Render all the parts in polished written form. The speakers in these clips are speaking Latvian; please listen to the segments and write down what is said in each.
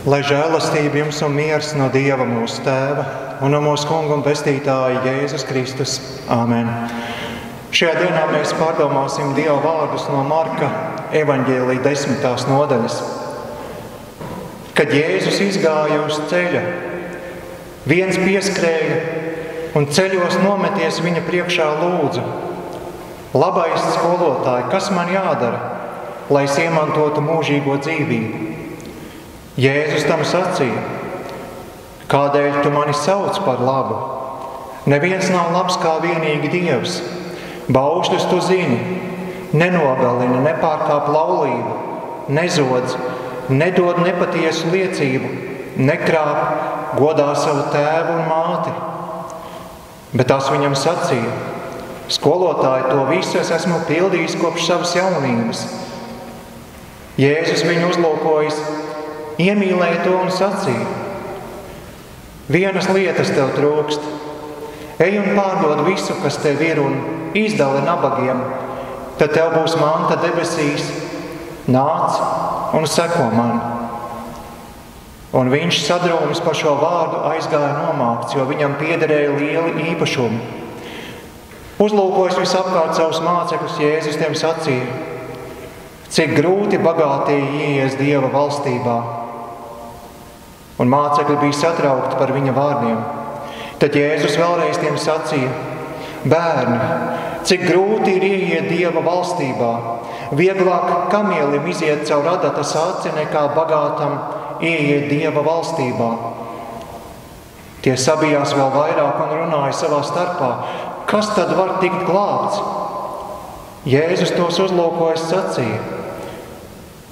Lai žēlastība jums un miers no Dieva mūsu Tēva un no mūsu Kunga un Pestītāja Jēzus Kristus. Āmen. Šajā dienā mēs pārdomāsim Dieva vārdus no Marka evaņģēlija 10. nodaļas. Kad Jēzus izgāja uz ceļa, viens pieskrēja un ceļos nometies viņa priekšā lūdza: Labais skolotāj, kas man jādara, lai es iemantotu mūžīgo dzīvību? Jēzus tam sacīja: Kādēļ tu mani sauc par labu? Neviens nav labs kā vienīgi Dievs. Baušļus tu zini, nenogalina, nepārkāp laulību, nezodz, nedod nepatiesu liecību, nekrāp, godā savu tēvu un māti. Bet tas viņam sacīja: Skolotāji, to visu es esmu pildījis kopš savas jaunības. Jēzus viņu uzlūkojis, iemīlēja to un sacīja: Vienas lietas tev trūkst. Ej un pārdod visu, kas tev ir, un izdali nabagiem, tad tev būs manta debesīs. Nāc un seko man. Un viņš sadrūmis par šo vārdu aizgāja nomākts, jo viņam piederēja lieli īpašumi. Uzlūkojis visapkārt savus mācekļus, Jēzus tiem sacīja: Cik grūti bagātīgi ieies Dieva valstībā. Un mācekļi bija satraukti par viņa vārdiem. Tad Jēzus vēlreiz tiem sacīja: Bērni, cik grūti ir ieiet Dieva valstībā. Vieglāk kamielim iziet caur adatas aci, nekā bagātam ieiet Dieva valstībā. Tie sabijās vēl vairāk un runāja savā starpā: Kas tad var tikt glābts? Jēzus tos uzlūkojis sacīja: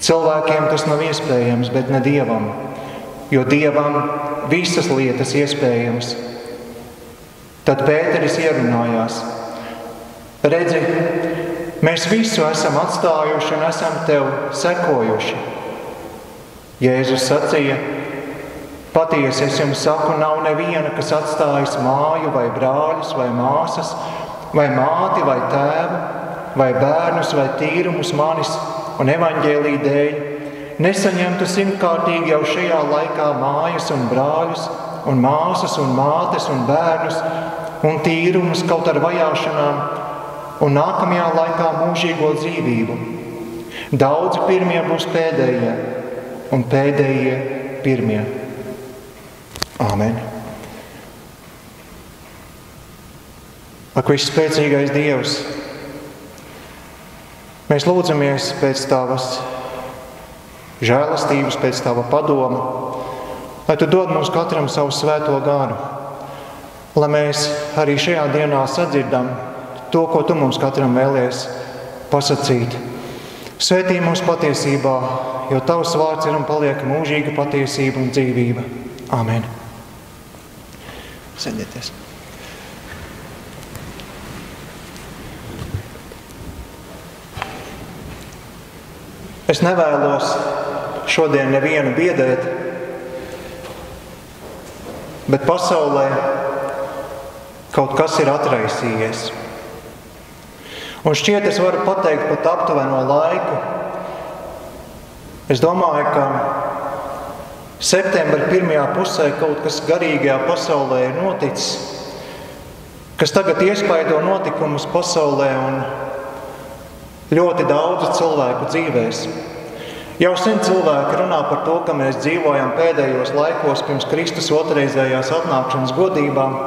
Cilvēkiem tas nav iespējams, bet ne Dievam, jo Dievam visas lietas iespējamas. Tad Pēteris ierunājās: Redzi, mēs visu esam atstājuši un esam tev sekojuši. Jēzus sacīja: Patiesi es jums saku, nav neviena, kas atstājis māju vai brāļus vai māsas, vai māti vai tēvu, vai bērnus vai tīrumus manis un evaņģēlija dēļ, nesaņemtu 100-kārtīgi jau šajā laikā mājas un brāļus un māsas un mātes un bērnus un tīrumus kaut ar vajāšanām un nākamajā laikā mūžīgo dzīvību. Daudzi pirmie būs pēdējie un pēdējie pirmie. Āmen. Ak, visspēcīgais Dievs, mēs lūdzamies pēc Tavas žēlastības, pēc Tava padoma, lai Tu dod mums katram savu svēto garu, lai mēs arī šajā dienā sadzirdam to, ko Tu mums katram vēlies pasacīt. Svētī mūs patiesībā, jo Tavs vārds ir un paliek mūžīga patiesība un dzīvība. Āmen. Sēdieties. Es nevēlos šodien nevienu biedēt, bet pasaulē kaut kas ir atraisījies. Un šķiet, es varu pateikt pat aptuveno laiku. Es domāju, ka septembra pirmajā pusē kaut kas garīgajā pasaulē ir noticis, kas tagad iespaido notikumus pasaulē un ļoti daudzu cilvēku dzīvēs. Jau sen cilvēki runā par to, ka mēs dzīvojam pēdējos laikos pirms Kristus otrreizējās atnākšanas godībām.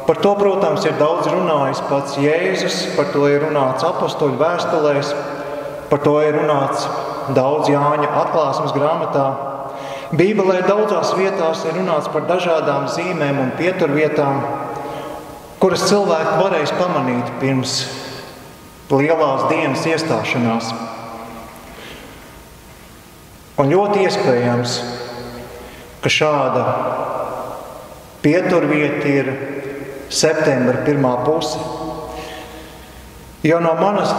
Par to, protams, ir daudz runājis pats Jēzus, par to ir runāts apostoļu vēstulēs, par to ir runāts daudz Jāņa atklāsmes grāmatā. Bībelē daudzās vietās ir runāts par dažādām zīmēm un pieturvietām, kuras cilvēki varēs pamanīt pirms lielās dienas iestāšanās. Un ļoti iespējams, ka šāda pieturvieta ir septembra pirmā puse. Jo no manas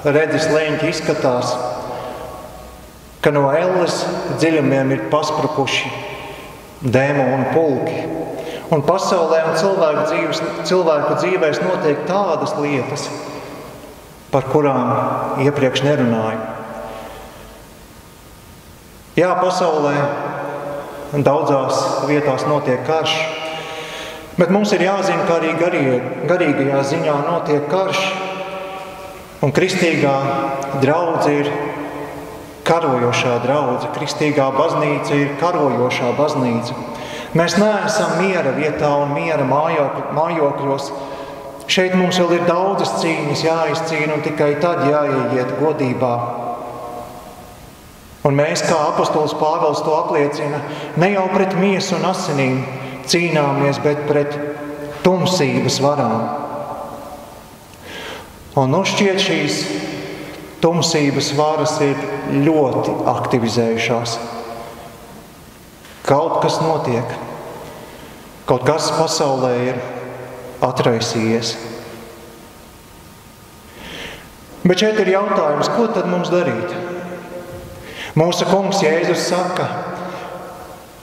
redzes leņķa izskatās, ka no elles dziļumiem ir pasprukuši dēmoni pulki. Un pasaulē un cilvēku dzīvēs notiek tādas lietas, par kurām iepriekš nerunāju. Jā, pasaulē daudzās vietās notiek karš. Bet mums ir jāzina, ka arī garīgajā ziņā notiek karš, un kristīgā draudze ir karojošā draudze, kristīgā baznīca ir karojošā baznīca. Mēs neesam miera vietā un miera mājokļos. Šeit mums vēl ir daudzas cīņas jāizcīna un tikai tad jāieiet godībā. Un mēs, kā apostols Pāvils to apliecina, ne jau pret miesu un asinīm cīnāmies, bet pret tumsības varām. Un šķiet šīs tumsības varas ir ļoti aktivizējušās. Kaut kas notiek, kaut kas pasaulē ir atraisījies. Bet šeit ir jautājums, ko tad mums darīt? Mūsu kungs Jēzus saka,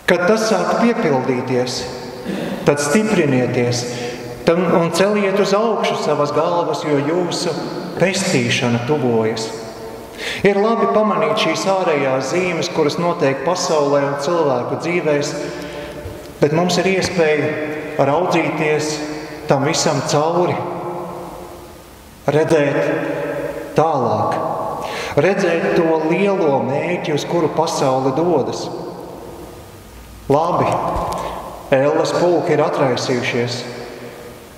kad tas sāk piepildīties, tad stiprinieties un celiet uz augšu savas galvas, jo jūsu pestīšana tuvojas. Ir labi pamanīt šīs ārējās zīmes, kuras notiek pasaulē un cilvēku dzīvēs, bet mums ir iespēja raudzīties tam visam cauri, redzēt tālāk, redzēt to lielo mērķi, uz kuru pasaule dodas. Labi, elles pulki ir atraisījušies,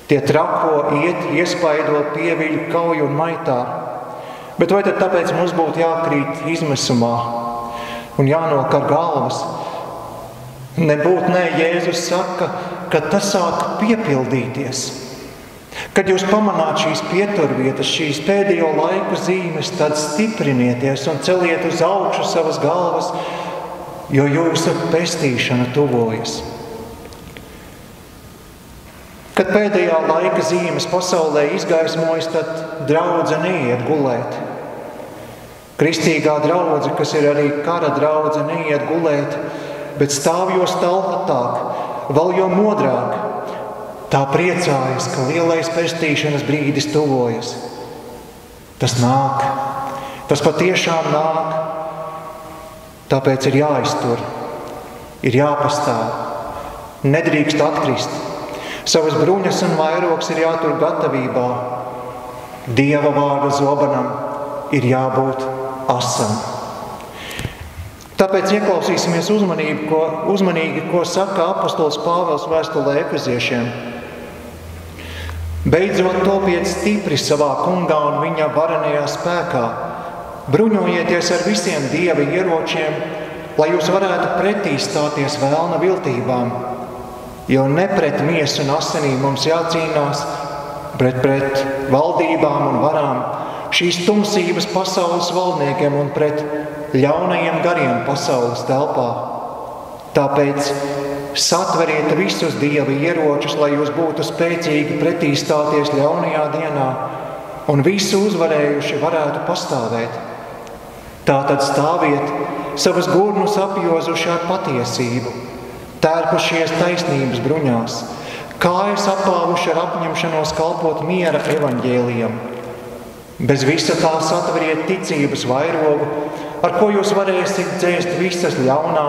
tie trako, iet, iespaido, pieviļ, kauj un maitā. Bet vai tad tāpēc mums būtu jākrīt izmisumā un jānokar galvas? Nebūtu, nē, Jēzus saka, ka tas sāk piepildīties. Kad jūs pamanāt šīs pieturvietas, šīs pēdējo laiku zīmes, tad stiprinieties un celiet uz augšu savas galvas, jo jūsu pestīšana tuvojas. Kad pēdējā laika zīmes pasaulē izgaismojas, tad draudze neiet gulēt. Kristīgā draudze, kas ir arī kara draudze, neiet gulēt, bet stāv jo stāvotāk, vēl jo modrāk. Tā priecājas, ka lielais pestīšanas brīdis tuvojas. Tas nāk, tas patiešām nāk, tāpēc ir jāiztur, ir jāpastāv, nedrīkst atkrist. Savas bruņas un vairogs ir jātur gatavībā. Dieva vārda zobenam ir jābūt asam. Tāpēc ieklausīsimies uzmanīgi, ko saka apostols Pāvils vēstulē Efeziešiem. Beidzot topiet stipri savā kungā un viņa varenajā spēkā. Bruņojieties ar visiem Dieva ieročiem, lai jūs varētu pretī stāties vēlna viltībām. Jo ne pret miesu un asinīm mums jācīnās, bet pret valdībām un varām, šīs tumsības pasaules valdniekiem un pret ļaunajiem gariem pasaules telpā. Tāpēc satveriet visus Dieva ieročus, lai jūs būtu spēcīgi pretī stāties ļaunajā dienā un visu uzvarējuši varētu pastāvēt. Tātad stāviet, savas gurnus apjozuši ar patiesību, tērpušies taisnības bruņās, kājas apāvuši ar apņemšanos kalpot miera evaņģēlijam. Bez visa tā satveriet ticības vairogu, ar ko jūs varēsiet dzēst visas ļaunā,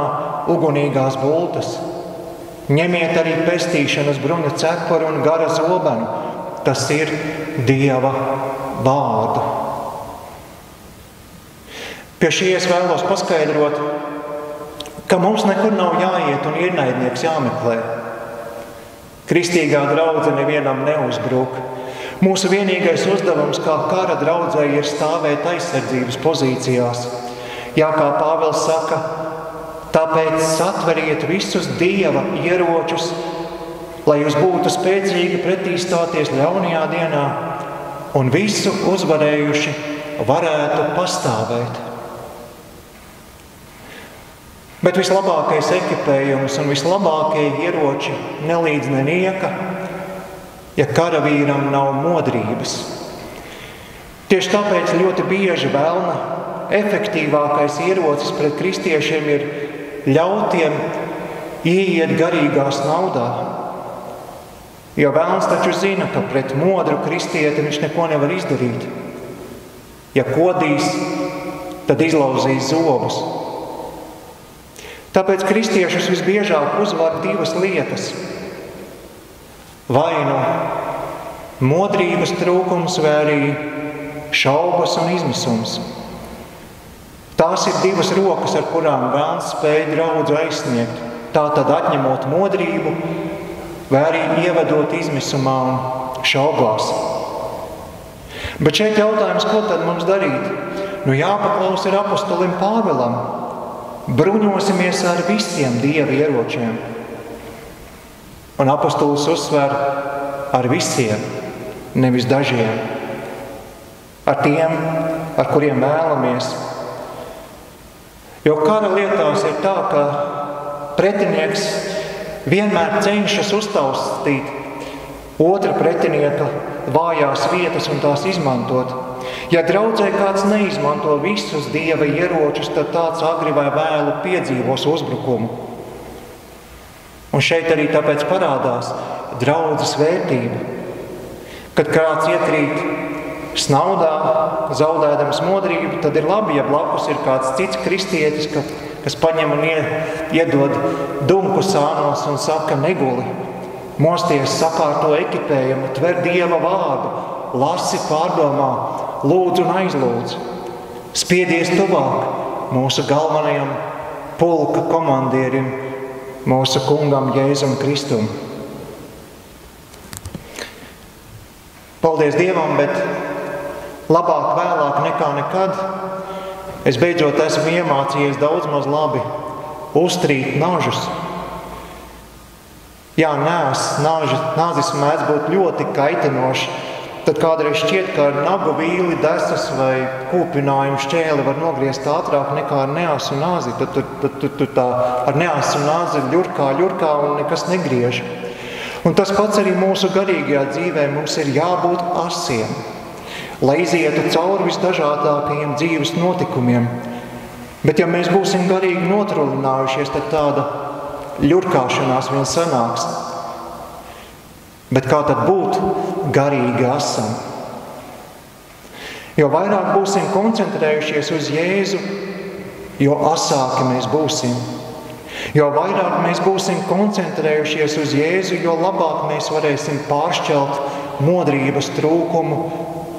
ugunīgās bultas. Ņemiet arī pestīšanas bruņu cepuri un gara zobenu, tas ir Dieva vārdu. Pie šī es vēlos paskaidrot, ka mums nekur nav jāiet un ienaidnieks jāmeklē. Kristīgā draudze nevienam neuzbruk. Mūsu vienīgais uzdevums kā kara draudzei ir stāvēt aizsardzības pozīcijās. Jā, kā Pāvils saka, tāpēc satveriet visus Dieva ieročus, lai jūs būtu spēcīgi pretī stāties ļaunajā dienā un visu uzvarējuši varētu pastāvēt. Bet vislabākais ekipējums un vislabākie ieroči nelīdz nenieka, ja karavīram nav modrības. Tieši tāpēc ļoti bieži vēlna efektīvākais ierocis pret kristiešiem ir ļautiem ieiet garīgās naudā. Jo vēlns taču zina, ka pret modru kristieti viņš neko nevar izdarīt. Ja kodīs, tad izlauzīs zobus. Tāpēc kristiešus visbiežāk uzvar divas lietas. Vai nu modrības trūkums, vai arī šaubas un izmisums. Tās ir divas rokas, ar kurām velns spēj draudzi aizsniegt. Tā tad atņemot modrību, vai arī ievedot izmisumā un šaubās. Bet šeit jautājums, ko tad mums darīt? Jāpaklaus ir apostolim Pāvilam. Bruņosimies ar visiem Dieva ieročiem. Un apostols uzsver ar visiem, nevis dažiem. Ar tiem, ar kuriem vēlamies. Jo kara lietās ir tā, ka pretinieks vienmēr cenšas uztaustīt otra pretinieka vājās vietas un tās izmantot. Ja draudzē kāds neizmanto visus Dieva ieročus, tad tāds agri vai vēlu piedzīvos uzbrukumu. Un šeit arī tāpēc parādās draudzes vērtība. Kad kāds iekrīt snaudā, zaudēdams modrību, tad ir labi, ja blakus ir kāds cits kristietis, kas paņem un iedod dumku sānos un saka neguli. Mosties, sakārto ekipējumu, tver Dieva vārdu, lasi, pārdomā, lūdz un aizlūdz. Spiedies tuvāk mūsu galvenajam pulka komandierim, mūsu kungam Jēzum Kristum. Paldies Dievam, bet labāk vēlāk nekā nekad es beidzot esmu iemācījies daudz maz labi uztrīt nažus. Jā, nāzis mēdz būt ļoti kaitinoši. Tad kādreiz šķiet, ka ar nagu vīli, desas vai kūpinājumu šķēli var nogriezt ātrāk nekā ar neasu nāzi. Tad tā ar neasu nāzi ļurkā un nekas negriež. Un tas pats arī mūsu garīgajā dzīvē mums ir jābūt asiem, lai izietu cauri visdažādākajiem dzīves notikumiem. Bet ja mēs būsim garīgi notrulinājušies, tad tāda ļurkāšanās vien sanāks. Bet kā tad būt garīgi asam? Jo vairāk būsim koncentrējušies uz Jēzu, jo asāki mēs būsim. Jo vairāk mēs būsim koncentrējušies uz Jēzu, jo labāk mēs varēsim pāršķelt modrības trūkumu,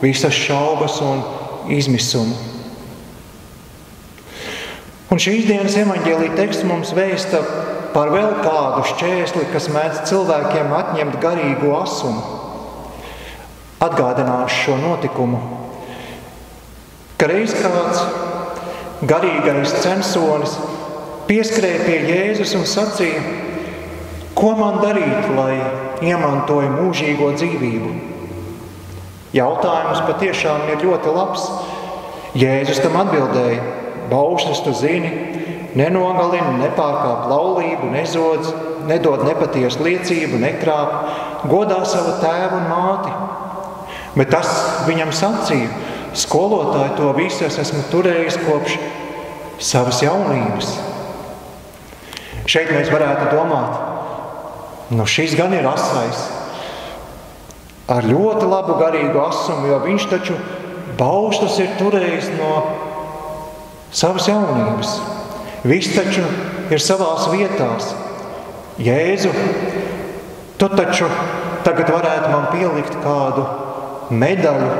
visas šaubas un izmisumu. Un šīs dienas evaņģēlija teksts mums vēsta par vēl kādu šķēsli, kas mēdz cilvēkiem atņemt garīgu asumu. Atgādināšu šo notikumu, ka reiz kāds garīgais censonis pieskrēja pie Jēzus un sacīja: ko man darīt, lai iemantoju mūžīgo dzīvību? Jautājums patiešām ir ļoti labs. Jēzus tam atbildēja: baušļus tu zini, nenogalini, nepārkāp laulību, nezodz, nedod nepatiesu liecību, nekrāp, godā savu tēvu un māti. Bet tas viņam sacīja: skolotāji, to visu es esmu turējis kopš savas jaunības. Šeit mēs varētu domāt, šis gan ir asais, ar ļoti labu garīgu asumu, jo viņš taču baušļus ir turējis no savas jaunības. Viss taču ir savās vietās. Jēzu, tu taču tagad varētu man pielikt kādu medaļu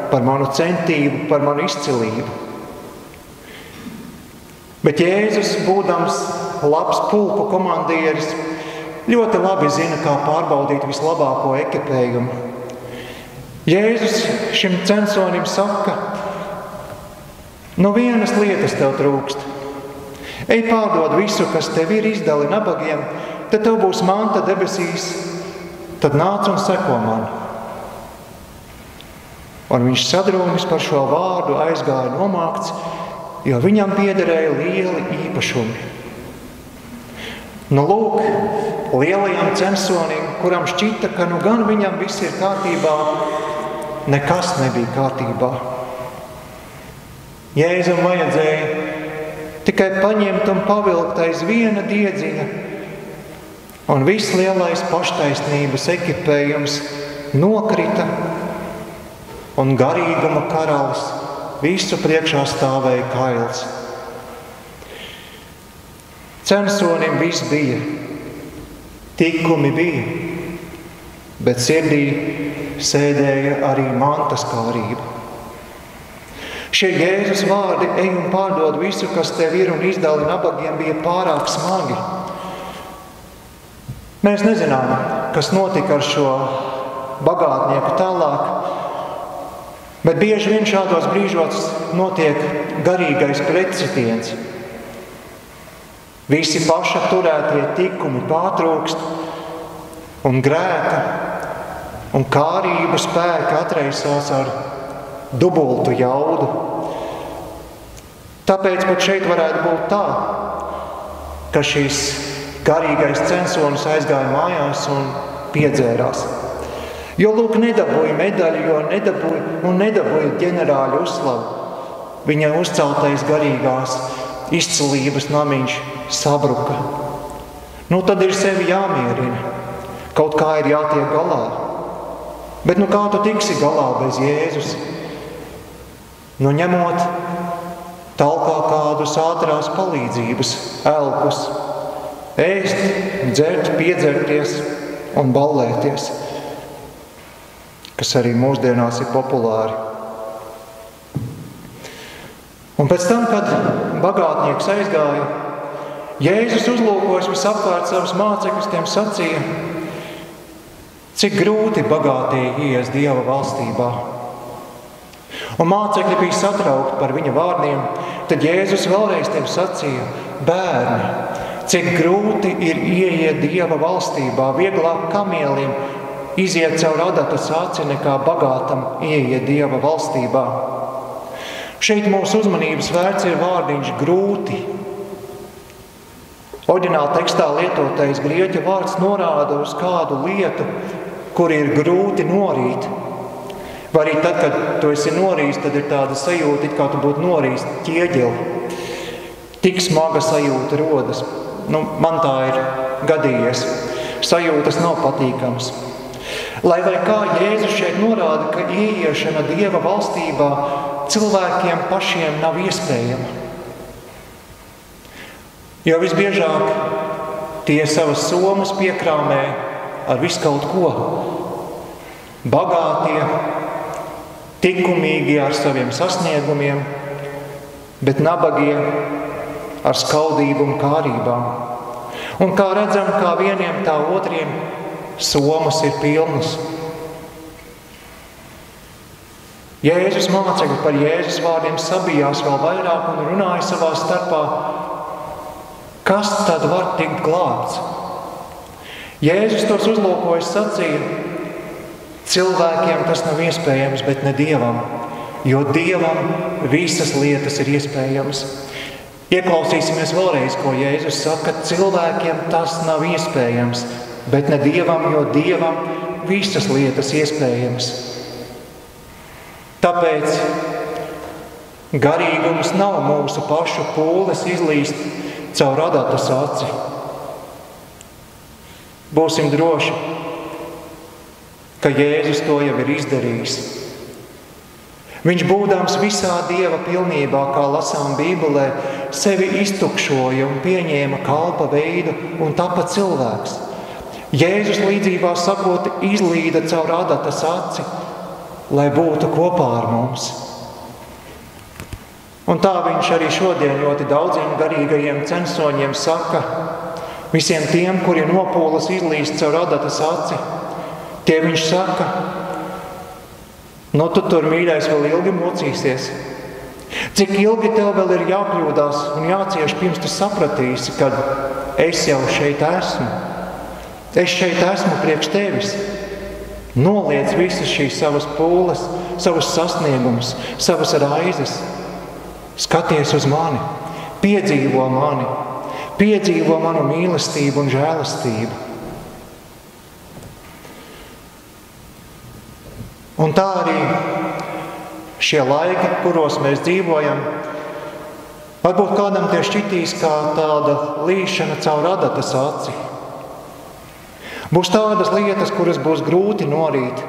par manu centību, par manu izcilību. Bet Jēzus, būdams labs pulku komandieris, ļoti labi zina, kā pārbaudīt vislabāko ekipējumu. Jēzus šim censonim saka: vienas lietas tev trūkst. Ej pārdod visu, kas tev ir, izdali nabagiem, tad tev būs manta debesīs, tad nāc un seko man. Un viņš sadrūmis par šo vārdu aizgāja nomākts, jo viņam piederēja lieli īpašumi. Lūk, lielajam censonim, kuram šķita, ka gan viņam viss ir kārtībā, nekas nebija kārtībā. Jēzum vajadzēja tikai paņemt un pavilkt aiz viena diedziņa, un viss lielais paštaisnības ekipējums nokrita, un garīguma karalis visu priekšā stāvēja kails. Censonim viss bija, tikumi bija, bet sirdī sēdēja arī mantaskārība. Šie Jēzus vārdi, ej un pārdod visu, kas tev ir, un izdali nabagiem, bija pārāk smagi. Mēs nezinām, kas notika ar šo bagātnieku tālāk, bet bieži vien šādos brīžos notiek garīgais pretsitiens. Visi paša turētie tikumi pārtrūkst, un grēka un kārību spēki atraisās ar dubultu jaudu. Tāpēc pat šeit varētu būt tā, ka šīs garīgais censonis aizgāja mājās un piedzērās. Jo, lūk, nedabūja medaļu, nedabūja ģenerāļu uzslavu. Viņa uzceltais garīgās izcilības namiņš sabruka. Tad ir sevi jāmierina. Kaut kā ir jātiek galā. Bet kā tu tiksi galā bez Jēzus? Ņemot talkā kādus ātrās palīdzības elkus, ēst, dzert, piedzerties un ballēties, kas arī mūsdienās ir populāri. Un pēc tam, kad bagātnieks aizgāja, Jēzus uzlūkojis visapkārt savus mācekļus, tiem sacīja, cik grūti bagātie ies Dieva valstībā. Un mācekļi bija satraukti par viņa vārdiem, tad Jēzus vēlreiz tiem sacīja, bērni, cik grūti ir ieiet Dieva valstībā, vieglāk kamielim iziet caur adatas aci nekā bagātam ieiet Dieva valstībā. Šeit mūsu uzmanības vērts ir vārdiņš grūti. Oriģināla tekstā lietotais grieķu vārds norāda uz kādu lietu, kur ir grūti norīt. Vai arī tad, kad tu esi norījis, tad ir tāda sajūta, it kā tu būtu norījis ķieģeli. Tik smaga sajūta rodas. Man tā ir gadījies. Sajūtas nav patīkamas. Lai vai kā Jēzus šeit norāda, ka ieiešana Dieva valstībā cilvēkiem pašiem nav iespējama. Jo visbiežāk tie savas somas piekrāmē ar visu kaut ko. Bagātie, tikumīgi ar saviem sasniegumiem, bet nabagie ar skaudību un kārībām. Un kā redzam, kā vieniem tā otriem somas ir pilnas. Jēzus mācekļi par Jēzus vārdiem sabijās vēl vairāk un runāja savā starpā, kas tad var tikt glābts? Jēzus tos uzlūkojis sacīja, cilvēkiem tas nav iespējams, bet ne Dievam, jo Dievam visas lietas ir iespējamas. Ieklausīsimies vēlreiz, ko Jēzus saka, cilvēkiem tas nav iespējams, bet ne Dievam, jo Dievam visas lietas iespējamas. Tāpēc garīgums nav mūsu pašu pūles izlīst caur adatas aci. Būsim droši, ka Jēzus to jau ir izdarījis. Viņš būdams visā Dieva pilnībā, kā lasām Bībelē, sevi iztukšoja un pieņēma kalpa veidu un tapa cilvēks. Jēzus līdzībā sakot, izlīda caur adatas aci, lai būtu kopā ar mums. Un tā viņš arī šodien ļoti daudziem garīgajiem censoņiem saka, visiem tiem, kuri nopūlas izlīst caur adatas aci, tie viņš saka, tu tur, mīļais, vēl ilgi mocīsies. Cik ilgi tev vēl ir jākļūdās un jācieš, pirms tu sapratīsi, kad es jau šeit esmu. Es šeit esmu priekš tevis. Noliec visas šīs savas pūles, savus sasniegumus, savas raizes. Skaties uz mani, piedzīvo manu mīlestību un žēlastību. Un tā arī šie laiki, kuros mēs dzīvojam, varbūt kādam tie šķitīs kā tāda līšana caur adatas aci. Būs tādas lietas, kuras būs grūti norīt,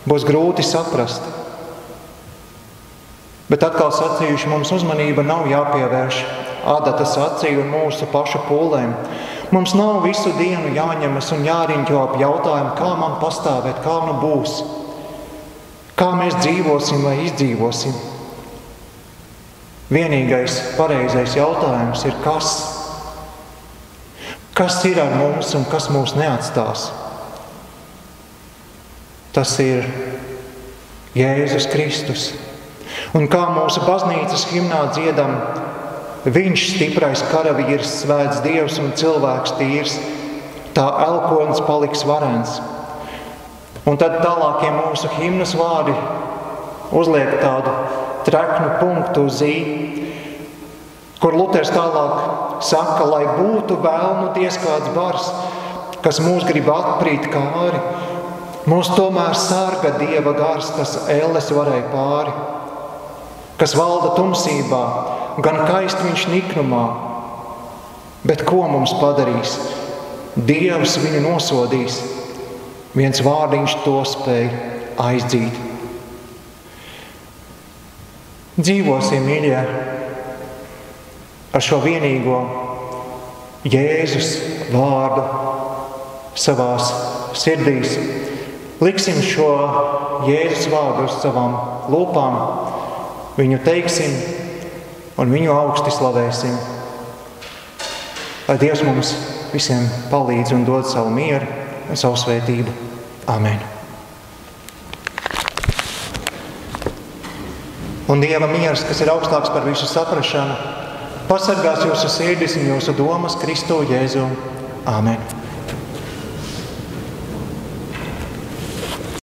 būs grūti saprast. Bet atkal sacījuši, mums uzmanība nav jāpievērš adatas acī un mūsu pašu pūlēm. Mums nav visu dienu jāņemas un jāriņķo ap jautājumu, kā man pastāvēt, kā nu būs, kā mēs dzīvosim vai izdzīvosim. Vienīgais pareizais jautājums ir kas? Kas ir ar mums un kas mūs neatstās? Tas ir Jēzus Kristus. Un kā mūsu baznīcas himnā dziedam, viņš stiprais karavīrs, svēts Dievs un cilvēks tīrs, tā elkonis paliks varens. Un tad tālākie mūsu himnas vārdi uzliek tādu treknu punktu uz ī, kur Luters tālāk saka, lai būtu vēlnu diez kāds bars, kas mūs grib atprīt kāri, mūs tomēr sarga Dieva gars, kas elles varēja pāri, kas valda tumsībā, gan kaist viņš niknumā. Bet ko mums padarīs? Dievs viņu nosodīs, viens vārdiņš to spēj aizdzīt. Dzīvosim, mīļie, ar šo vienīgo Jēzus vārdu savās sirdīs. Liksim šo Jēzus vārdu uz savām lūpām, viņu teiksim un viņu augsti slavēsim. Lai Dievs mums visiem palīdz un dod savu mieru un savu svētību. Amen. Un Dieva miers, kas ir augstāks par visu saprašanu, pasargās jūsu sirdis un jūsu domas Kristu Jēzu. Amen.